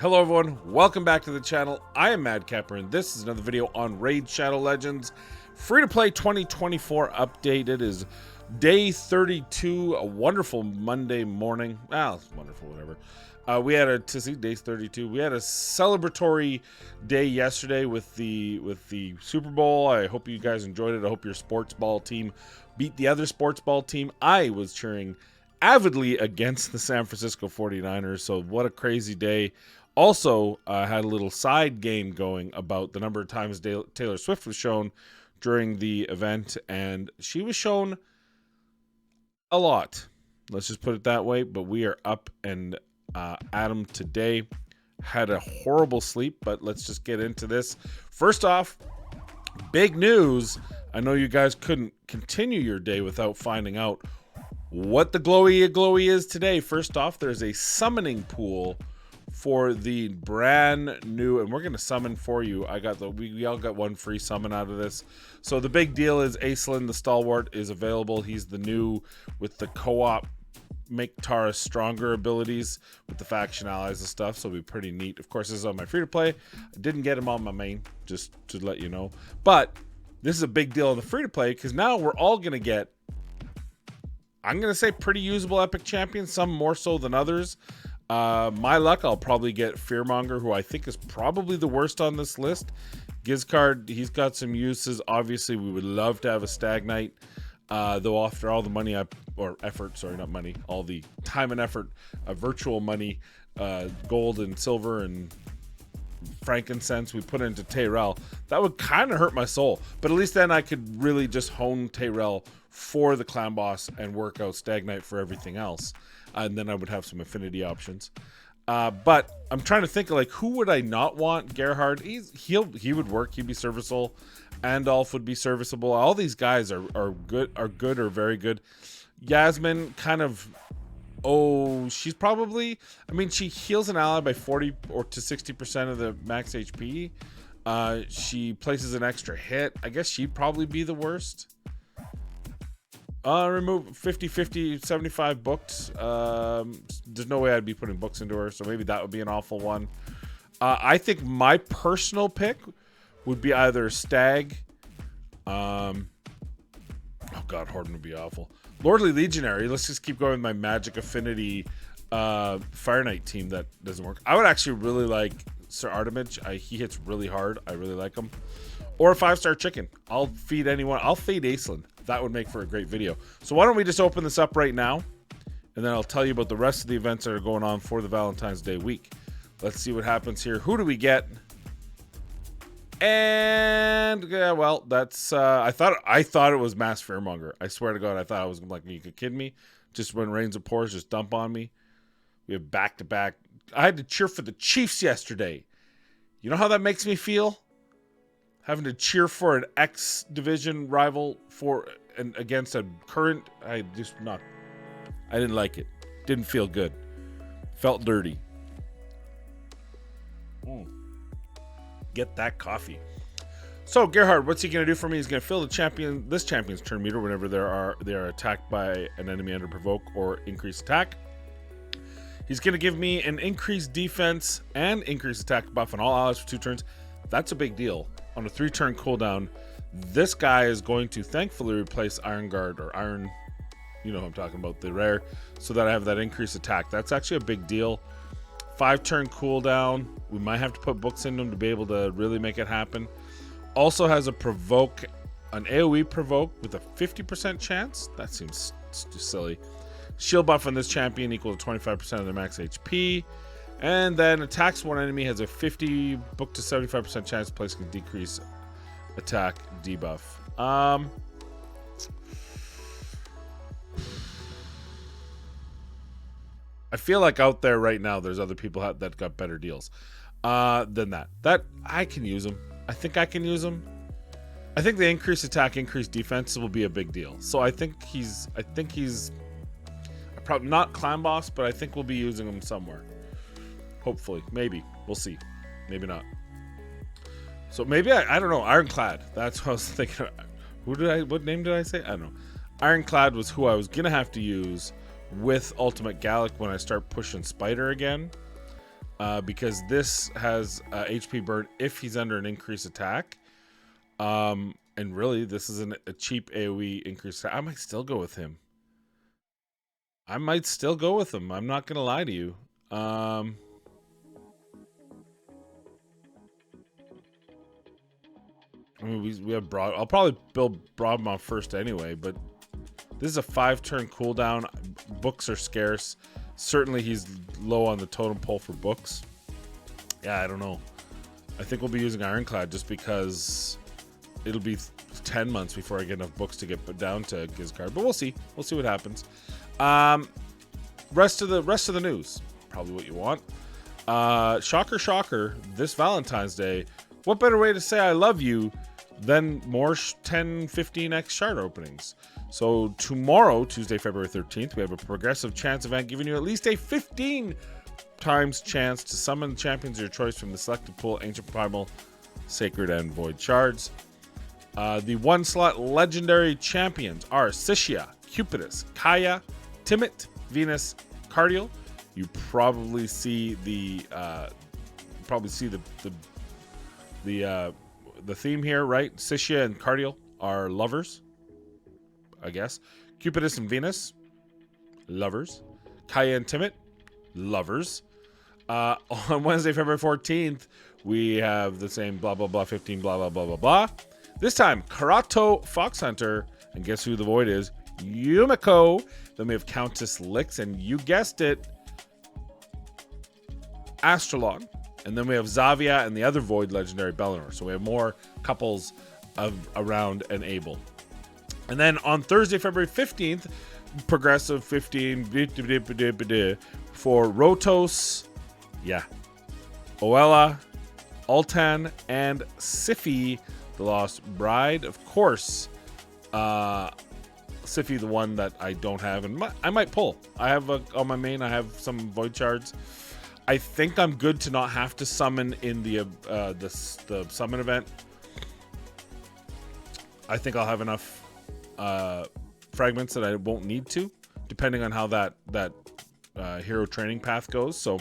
Hello everyone, welcome back to the channel. I am Madcapper and this is another video on Raid Shadow Legends free-to-play 2024 update. It is day 32, a wonderful Monday morning. Well, it's wonderful, whatever. We had day 32. We had a celebratory day yesterday with the Super Bowl. I hope you guys enjoyed it. I hope your sports ball team beat the other sports ball team. I was cheering avidly against the San Francisco 49ers, so what a crazy day. Also, had a little side game going about the number of times Taylor Swift was shown during the event, and she was shown a lot. Let's just put it that way, but we are up and at 'em today. Had a horrible sleep, but let's just get into this. First off, big news. I know you guys couldn't continue your day without finding out what the glowy is today. First off, there's a summoning pool for the brand new, and we're going to summon for you. We all got one free summon out of this. So the big deal is Aislinn, the Stalwart, is available. He's the new with the co-op make Tara stronger abilities with the faction allies and stuff, so it'll be pretty neat. Of course, this is on my free-to-play. I didn't get him on my main, just to let you know. But this is a big deal on the free-to-play because now we're all going to get, I'm going to say, pretty usable epic champions, some more so than others. My luck, I'll probably get Fearmonger, who I think is probably the worst on this list. Gizcard, he's got some uses. Obviously, we would love to have a Stag Knight, though after all the money all the time and effort, virtual money, gold and silver and frankincense we put into Tyrell, that would kind of hurt my soul. But at least then I could really just hone Tyrell for the clan boss and work out Stag Knight for everything else. And then I would have some affinity options. But I'm trying to think of, like, who would I not want? Gerhard, he would work. He'd be serviceable. Andolph would be serviceable. All these guys are good or very good. Yasmin, kind of, she's probably, I mean, she heals an ally by 40 or to 60% of the max HP. She places an extra hit. I guess she'd probably be the worst. Remove 50, 75 books. There's no way I'd be putting books into her, so maybe that would be an awful one. I think my personal pick would be either Stag. Oh god, Horden would be awful. Lordly Legionary. Let's just keep going with my magic affinity Fire Knight team that doesn't work. I would actually really like Sir Artemage. He hits really hard. I really like him. Or a 5-star chicken. I'll feed anyone. I'll feed Aislinn. That would make for a great video. So why don't we just open this up right now, and then I'll tell you about the rest of the events that are going on for the Valentine's Day week. Let's see what happens here. Who do we get? And yeah, well, that's I thought it was Mass Fearmonger. I swear to God, I thought I was like, you could kid me. Just when Rains of Pores just dump on me. We have back-to-back. I had to cheer for the Chiefs yesterday. You know how that makes me feel? Having to cheer for an X division rival against a current, I didn't like it. Didn't feel good. Felt dirty. Get that coffee. So Gerhard, what's he gonna do for me? He's gonna fill this champion's turn meter whenever they are attacked by an enemy under provoke or increased attack. He's gonna give me an increased defense and increased attack buff on all allies for 2 turns. That's a big deal. On a 3-turn cooldown, this guy is going to thankfully replace Iron Guard or Iron, you know what I'm talking about, the rare, so that I have that increased attack. That's actually a big deal. 5-turn cooldown. We might have to put books in them to be able to really make it happen. Also has a provoke, an AoE provoke with a 50% chance. That seems silly. Shield buff on this champion equal to 25% of their max HP. And then attacks one enemy has a 50 book to 75% chance of placing a decrease attack debuff. I feel like out there right now there's other people that got better deals than that. That I can use them. I think I can use them. I think the increased attack, increased defense will be a big deal. So I think he's probably not clan boss, but I think we'll be using him somewhere. Hopefully, maybe. We'll see. Maybe not. So maybe I don't know. Ironclad. That's what I was thinking. What name did I say? I don't know. Ironclad was who I was gonna have to use with Ultimate Gallic when I start pushing Spider again. because this has HP burn if he's under an increased attack. And really, this is a cheap AoE increase. I might still go with him. I'm not going to lie to you. I mean, we have Broad. I'll probably build Broadmont first anyway, but this is a 5-turn cooldown. Books are scarce. Certainly, he's low on the totem pole for books. Yeah, I don't know. I think we'll be using Ironclad just because it'll be 10 months before I get enough books to get down to Gizcard. But we'll see. We'll see what happens. Rest of the news. Probably what you want. Shocker, shocker. This Valentine's Day, what better way to say I love you than more 10, 15x shard openings? So tomorrow, Tuesday, February 13th, we have a progressive chance event giving you at least a 15 times chance to summon champions of your choice from the selected pool, Ancient Primal, Sacred, and Void shards. The 1-slot legendary champions are Sishia, Cupidus, Kaya, Timit, Venus, Cardial. You probably see the theme here, right? Sishia and Cardial are lovers, I guess. Cupidus and Venus, lovers. Kaya and Timit, lovers. On Wednesday, February 14th, we have the same blah, blah, blah, 15, blah, blah, blah, blah, blah. This time, Karato Fox Hunter. And guess who the void is? Yumiko. Then we have Countess Lix. And you guessed it, Astrolog. And then we have Zavia and the other void legendary Bellinor. So we have more couples around and able. And then on Thursday, February 15th, progressive 15 for Rotos, Oella, Altan, and Sify, the Lost Bride. Of course, Sify, the one that I don't have, and I might pull. I have on my main, I have some void shards. I think I'm good to not have to summon in the summon event. I think I'll have enough fragments that I won't need to, depending on how that hero training path goes. So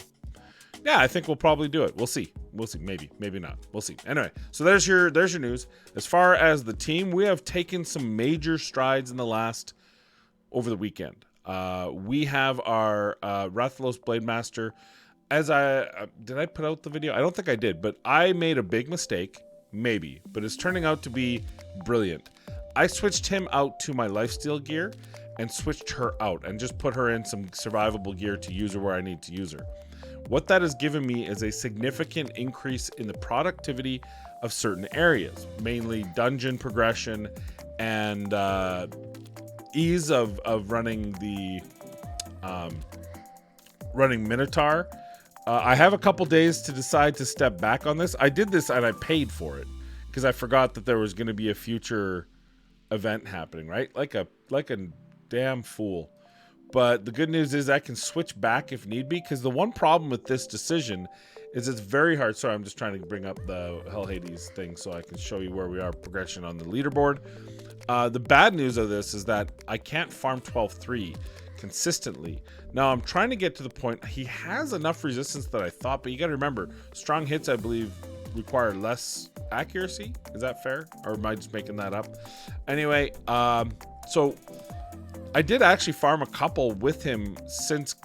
yeah, I think we'll probably do it. We'll see. Maybe not. We'll see. Anyway, so there's your news. As far as the team, we have taken some major strides in over the weekend. We have our Rathalos Blade Master. Did I put out the video? I don't think I did, but I made a big mistake, maybe, but it's turning out to be brilliant. I switched him out to my lifesteal gear and switched her out and just put her in some survivable gear to use her where I need to use her. What that has given me is a significant increase in the productivity of certain areas, mainly dungeon progression and ease of running the running Minotaur. I have a couple days to decide to step back on this. I did this and I paid for it because I forgot that there was going to be a future event happening, right? Like a damn fool. But the good news is I can switch back if need be, because the one problem with this decision is it's very hard. Sorry, I'm just trying to bring up the Hell Hades thing so I can show you where we are progression on the leaderboard. The bad news of this is that I can't farm 12-3 consistently. Now I'm trying to get to the point. He has enough resistance that I thought, but you got to remember, strong hits, I believe, require less accuracy. Is that fair? Or am I just making that up? Anyway, so I did actually farm a couple with him since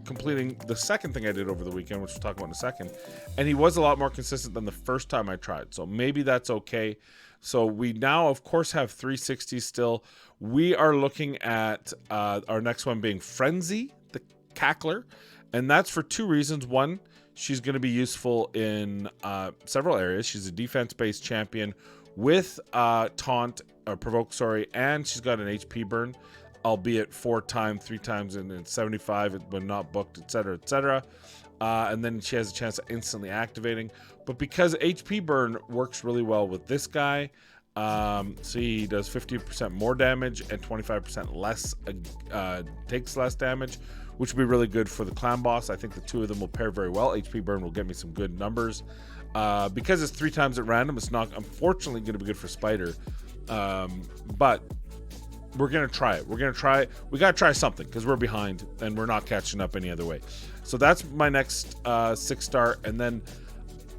completing the second thing I did over the weekend, which we'll talk about in a second. And he was a lot more consistent than the first time I tried. So maybe that's okay. So we now, of course, have 360 still. We are looking at our next one being Frenzy, the Cackler. And that's for two reasons. One, she's going to be useful in several areas. She's a defense-based champion with taunt, or provoke, sorry, and she's got an HP burn, albeit 4 times, 3 times, and it's 75 when not booked, etc., etc. And then she has a chance of instantly activating. But because HP burn works really well with this guy, so he does 50% more damage and 25% less, takes less damage, which will be really good for the clan boss. I think the two of them will pair very well. HP burn will get me some good numbers. Because it's 3 times at random, it's not, unfortunately, going to be good for Spider. But we're gonna try it. We gotta try something because we're behind and we're not catching up any other way. So that's my next 6-star. And then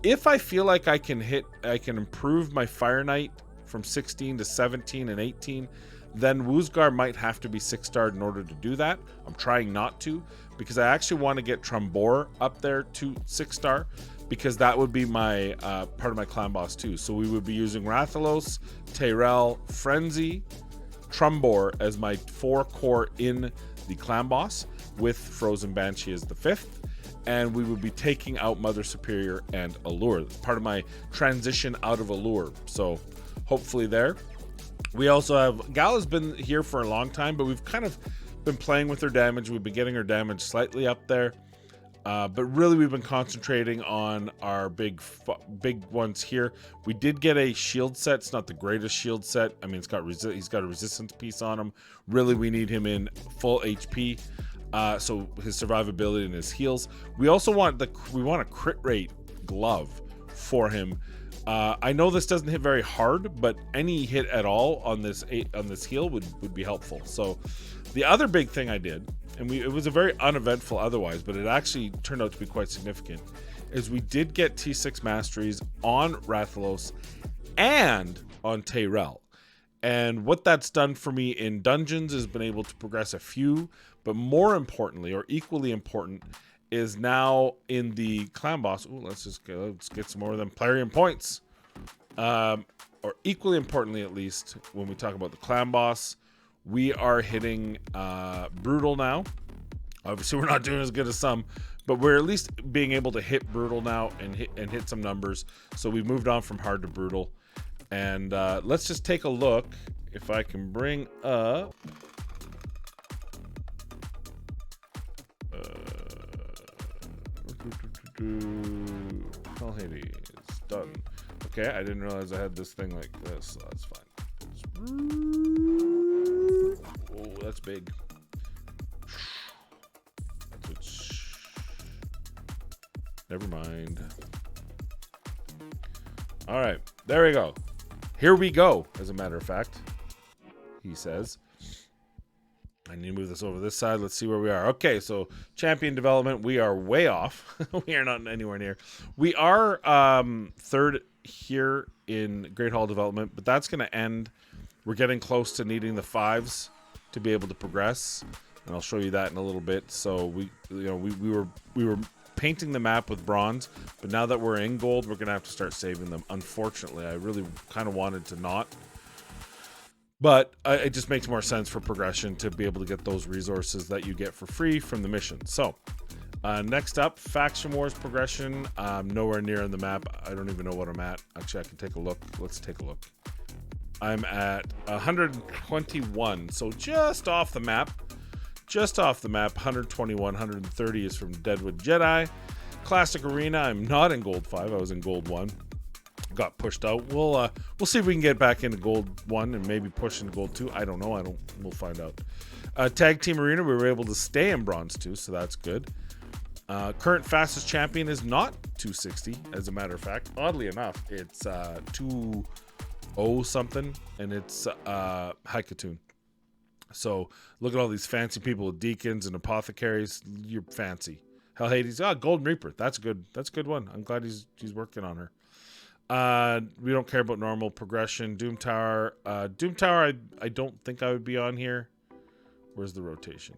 if I feel like I can improve my Fire Knight from 16 to 17 and 18, then Woosgar might have to be 6-starred in order to do that. I'm trying not to, because I actually want to get Trumbor up there to 6-star, because that would be my part of my clan boss too. So we would be using Rathalos, Tyrell, Frenzy, Trumbor as my 4 core in the clan boss, with Frozen Banshee as the 5th. And we would be taking out Mother Superior and Allure. That's part of my transition out of Allure. So hopefully there. We also have, Gal has been here for a long time, but we've kind of been playing with her damage. We've been getting her damage slightly up there. But really we've been concentrating on our big ones here. We did get a shield set. It's not the greatest shield set. I mean, he's got a resistance piece on him. Really, we need him in full HP. So his survivability and his heals. We also want a crit rate glove for him. I know this doesn't hit very hard, but any hit at all on this heal would be helpful. So the other big thing I did, and it was a very uneventful otherwise, but it actually turned out to be quite significant, is we did get T6 masteries on Rathalos and on Tyrell. And what that's done for me in dungeons is been able to progress a few, but more importantly, or equally important, is now in the clan boss. Ooh, let's get some more of them Plarium points. Or equally importantly, at least, when we talk about the clan boss, we are hitting Brutal now. Obviously, we're not doing as good as some, but we're at least being able to hit Brutal now and hit some numbers. So we've moved on from hard to Brutal. And let's just take a look if I can bring up. Hades done. Okay, I didn't realize I had this thing like this, so that's fine. Oh, that's big. Never mind. All right, there we go. Here we go, as a matter of fact, he says. I need to move this over this side. Let's see where we are. Okay, so champion development, we are way off. We are not anywhere near. We are third here in Great Hall development, but that's going to end. We're getting close to needing the 5s to be able to progress, and I'll show you that in a little bit. So we were painting the map with bronze, but now that we're in gold, we're going to have to start saving them. Unfortunately, I really kind of wanted to not. But it just makes more sense for progression to be able to get those resources that you get for free from the mission. So, next up, Faction Wars progression. Nowhere near on the map. I don't even know what I'm at. Actually, I can take a look. Let's take a look. I'm at 121, so just off the map. Just off the map, 121, 130 is from Deadwood Jedi. Classic Arena, I'm not in Gold 5. I was in Gold 1. Got pushed out. We'll see if we can get back into Gold 1 and maybe push into Gold 2. I don't know. We'll find out. Tag Team Arena, we were able to stay in Bronze 2, so that's good. Current fastest champion is not 260, as a matter of fact. Oddly enough, it's 2 something, and it's Haikatoon. So look at all these fancy people with deacons and apothecaries. You're fancy. Hell, Hades. Golden Reaper. That's a good one. I'm glad he's working on her. We don't care about normal progression. Doom Tower. Doom Tower, I don't think I would be on here. Where's the rotation?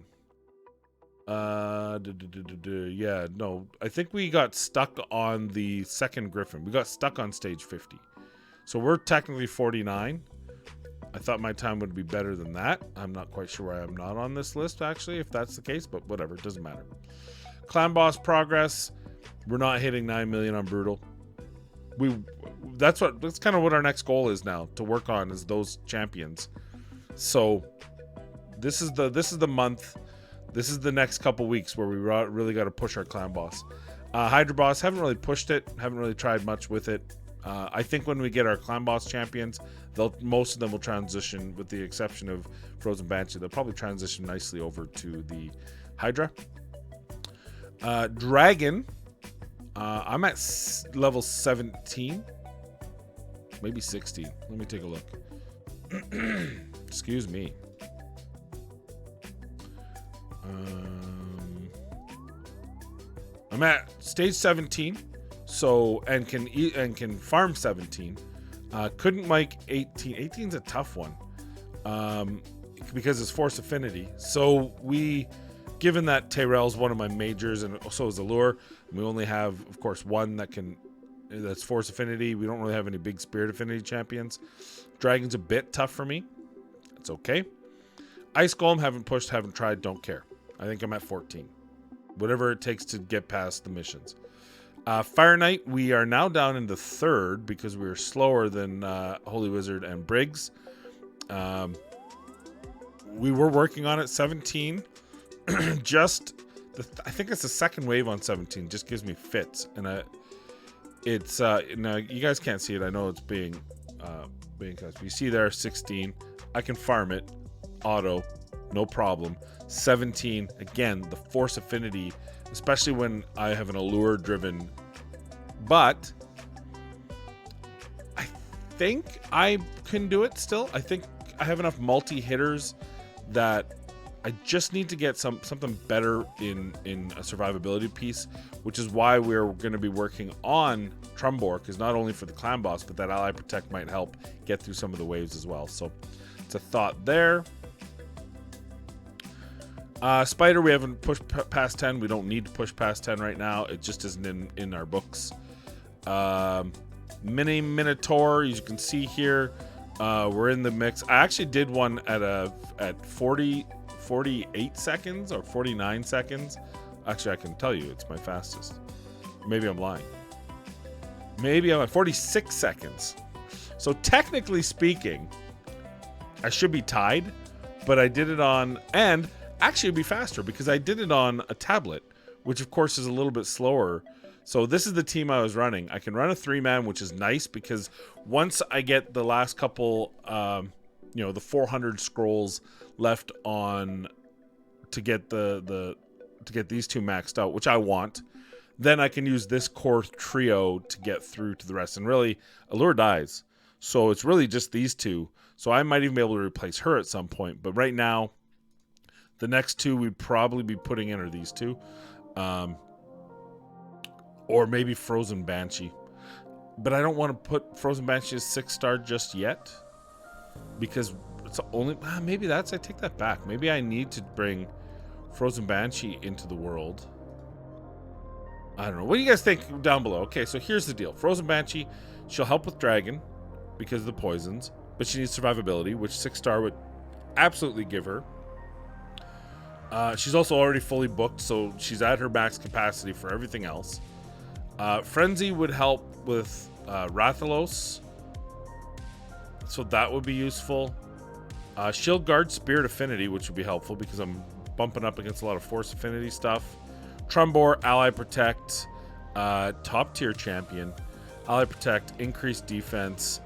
Yeah, no. I think we got stuck on the second Griffin. We got stuck on stage 50. So we're technically 49. I thought my time would be better than that. I'm not quite sure why I'm not on this list, actually, if that's the case, but whatever. It doesn't matter. Clan Boss progress. We're not hitting 9 million on Brutal. That's kind of what our next goal is now to work on, is those champions. So this is the month. This is the next couple weeks where we really got to push our Clan Boss. Hydra Boss, haven't really pushed it. Haven't really tried much with it. I think when we get our Clan Boss champions, most of them will transition, with the exception of Frozen Banshee. They'll probably transition nicely over to the Hydra. Dragon. I'm at level 17, maybe 16. Let me take a look. Excuse me. I'm at stage 17, so and can farm 17. Couldn't mic 18. 18's a tough one, because it's force affinity. So given that Tyrell's one of my majors, and so is Allure, we only have, of course, one that's force affinity. We don't really have any big spirit affinity champions. Dragon's a bit tough for me. It's okay. Ice Golem, haven't pushed, haven't tried, don't care. I think I'm at 14. Whatever it takes to get past the missions. Fire Knight, we are now down into 3rd because we were slower than Holy Wizard and Briggs. We were working on it. 17. I think it's the second wave on 17. Just gives me fits. And it's now you guys can't see it. I know it's being cast. You see there 16. I can farm it. Auto. No problem. 17, again, the force affinity, especially when I have an allure driven, but I think I can do it still. I think I have enough multi-hitters that I just need to get something better in a survivability piece, which is why we're going to be working on Trumbor, because not only for the clan boss, but that Ally Protect might help get through some of the waves as well. So it's a thought there. Spider, we haven't pushed past 10. We don't need to push past 10 right now. It just isn't in our books. Mini Minotaur, as you can see here, we're in the mix. I actually did one at 48 seconds or 49 seconds. Actually, I can tell you it's my fastest. Maybe I'm lying. Maybe I'm at 46 seconds. So technically speaking, I should be tied, but I did it on, and actually it'd be faster because I did it on a tablet, which of course is a little bit slower. So this is the team I was running. I can run a 3-man, which is nice because once I get the last couple, the 400 scrolls left on to get to get these two maxed out, which I want, then I can use this core trio to get through to the rest. And really, Allure dies, so it's really just these two. So I might even be able to replace her at some point. But right now, the next two we'd probably be putting in are these two. Or maybe Frozen Banshee. But I don't want to put Frozen Banshee as 6-star just yet. Because it's only... maybe I take that back. Maybe I need to bring Frozen Banshee into the world. I don't know. What do you guys think down below? Okay, so here's the deal. Frozen Banshee, she'll help with Dragon because of the poisons. But she needs survivability, which 6-star would absolutely give her. She's also already fully booked, so she's at her max capacity for everything else. Frenzy would help with Rathalos, so that would be useful. Shield Guard, Spirit Affinity, which would be helpful because I'm bumping up against a lot of Force Affinity stuff. Trumbor, Ally Protect, top tier champion. Ally Protect, increased defense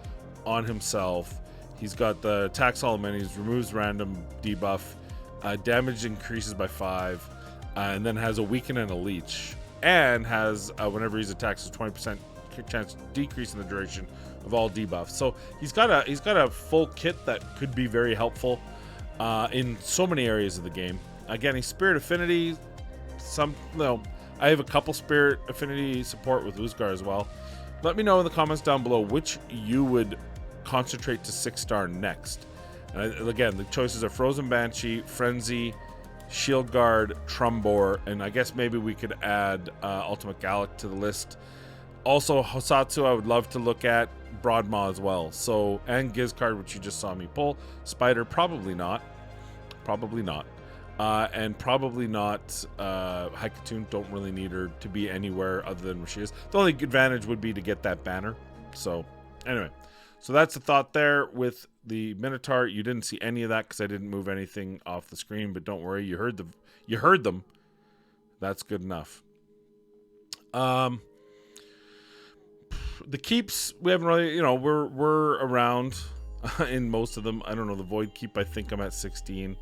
on himself. He's got the attacks all enemies, removes random debuff. Damage increases by 5, and then has a weaken and a leech, and has whenever he's attacked, a 20% chance decrease in the duration of all debuffs. So he's got a full kit that could be very helpful in so many areas of the game. Again, he's Spirit Affinity. I have a couple Spirit Affinity support with Uzgar as well. Let me know in the comments down below which you would concentrate to 6-star next. Again, the choices are Frozen Banshee, Frenzy, Shield Guard, Trumbor, and I guess maybe we could add Ultimate Gallic to the list. Also, Hosatsu I would love to look at, Broadmaw as well. So, and Gizcard, which you just saw me pull. Spider, probably not. And probably not Haikatoon. Don't really need her to be anywhere other than where she is. The only advantage would be to get that banner. So, anyway. So that's the thought there with the Minotaur. You didn't see any of that because I didn't move anything off the screen, but don't worry, you heard them. That's good enough. The keeps, we haven't really, we're around in most of them. I don't know, the Void Keep, I think I'm at 16.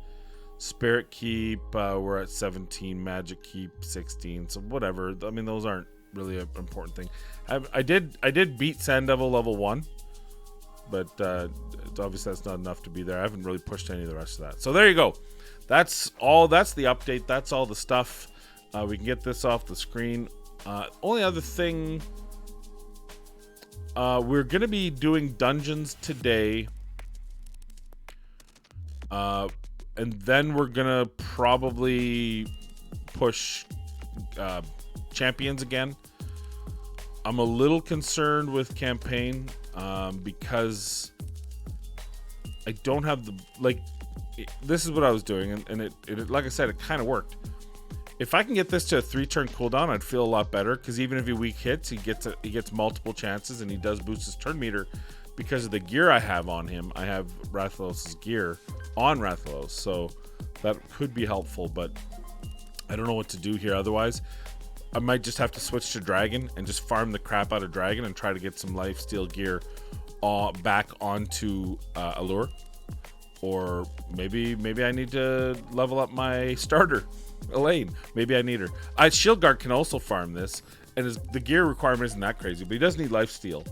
Spirit Keep, we're at 17. Magic Keep, 16. So whatever. I mean, those aren't really an important thing. I did beat Sand Devil level 1. but obviously that's not enough to be there. I haven't really pushed any of the rest of that. So there you go. That's all. That's the update. That's all the stuff. We can get this off the screen. Only other thing, we're going to be doing dungeons today. And then we're going to probably push champions again. I'm a little concerned with campaign because I don't have the, like, this is what I was doing, and it like I said, it kind of worked. If I can get this to a 3-turn cooldown, I'd feel a lot better, because even if he weak hits, he gets multiple chances, and he does boost his turn meter because of the gear I have on him. I have Rathalos' gear on Rathalos, so that could be helpful, but I don't know what to do here. Otherwise, I might just have to switch to Dragon and just farm the crap out of Dragon and try to get some lifesteal gear back onto Allure. Or maybe I need to level up my starter, Elaine. Maybe I need her. Shieldguard can also farm this, and the gear requirement isn't that crazy, but he does need lifesteal.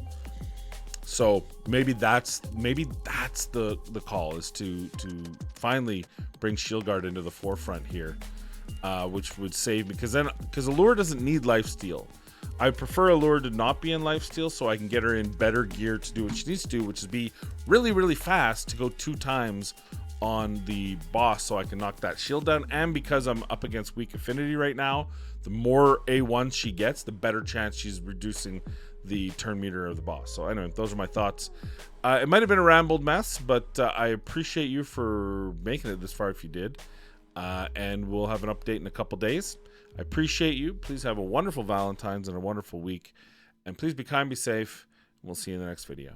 So maybe that's the call, is to finally bring Shieldguard into the forefront here, which would save me, because Allure doesn't need lifesteal. I prefer Allure to not be in lifesteal, so I can get her in better gear to do what she needs to do, which is be really, really fast to go 2 times on the boss so I can knock that shield down. And because I'm up against weak affinity right now, the more A1 she gets, the better chance she's reducing the turn meter of the boss. So anyway, those are my thoughts. It might have been a rambled mess, but I appreciate you for making it this far if you did. And we'll have an update in a couple days. I appreciate you. Please have a wonderful Valentine's and a wonderful week. And please be kind, be safe. And we'll see you in the next video.